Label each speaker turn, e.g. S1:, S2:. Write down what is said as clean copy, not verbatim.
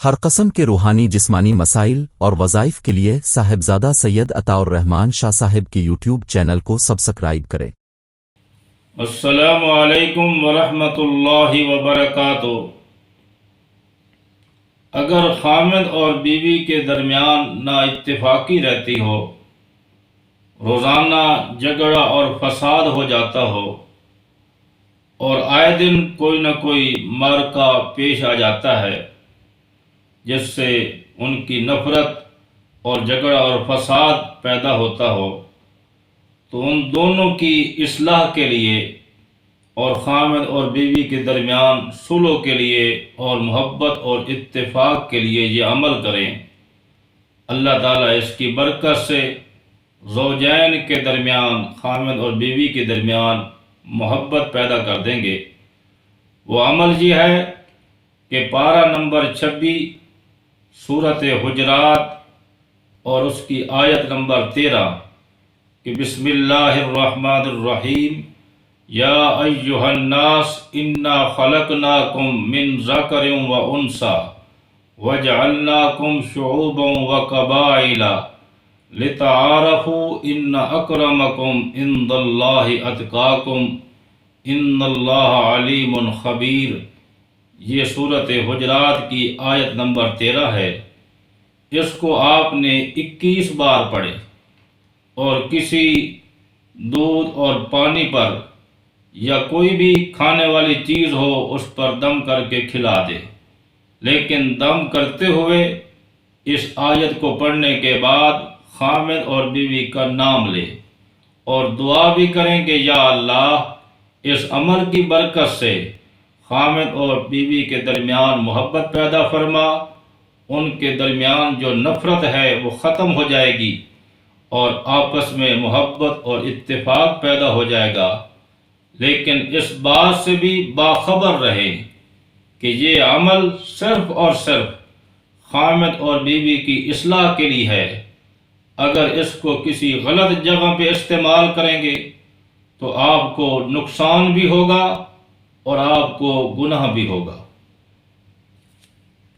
S1: ہر قسم کے روحانی جسمانی مسائل اور وظائف کے لیے صاحبزادہ سید عطا الرحمن شاہ صاحب کی یوٹیوب چینل کو سبسکرائب کریں۔
S2: السلام علیکم ورحمۃ اللہ وبرکاتہ۔ اگر خامد اور بیوی کے درمیان نا اتفاقی رہتی ہو، روزانہ جھگڑا اور فساد ہو جاتا ہو اور آئے دن کوئی نہ کوئی معرکہ پیش آ جاتا ہے جس سے ان کی نفرت اور جھگڑا اور فساد پیدا ہوتا ہو، تو ان دونوں کی اصلاح کے لیے اور خامد اور بیوی کے درمیان صلح کے لیے اور محبت اور اتفاق کے لیے یہ عمل کریں۔ اللہ تعالیٰ اس کی برکت سے زوجین کے درمیان، خامد اور بیوی کے درمیان محبت پیدا کر دیں گے۔ وہ عمل یہ ہے کہ پارہ نمبر 26 سورۃ حجرات اور اس کی آیت نمبر 13 کہ بسم اللہ الرحمن الرحیم، یا ایہا الناس انا خلقناکم من ذکر و انثی وجعلناکم شعوبا وقبائل لتعارفوا ان اکرمکم عند اللہ اتقاکم ان اللہ علیم خبیر۔ یہ سورۃ حجرات کی آیت نمبر 13 ہے۔ اس کو آپ نے 21 بار پڑھے اور کسی دودھ اور پانی پر یا کوئی بھی کھانے والی چیز ہو اس پر دم کر کے کھلا دے، لیکن دم کرتے ہوئے اس آیت کو پڑھنے کے بعد خامد اور بیوی کا نام لے اور دعا بھی کریں کہ یا اللہ اس عمل کی برکت سے خامد اور بیوی کے درمیان محبت پیدا فرما، ان کے درمیان جو نفرت ہے وہ ختم ہو جائے گی اور آپس میں محبت اور اتفاق پیدا ہو جائے گا۔ لیکن اس بات سے بھی باخبر رہیں کہ یہ عمل صرف اور صرف خامد اور بیوی کی اصلاح کے لیے ہے۔ اگر اس کو کسی غلط جگہ پہ استعمال کریں گے تو آپ کو نقصان بھی ہوگا اور آپ کو گناہ بھی ہوگا۔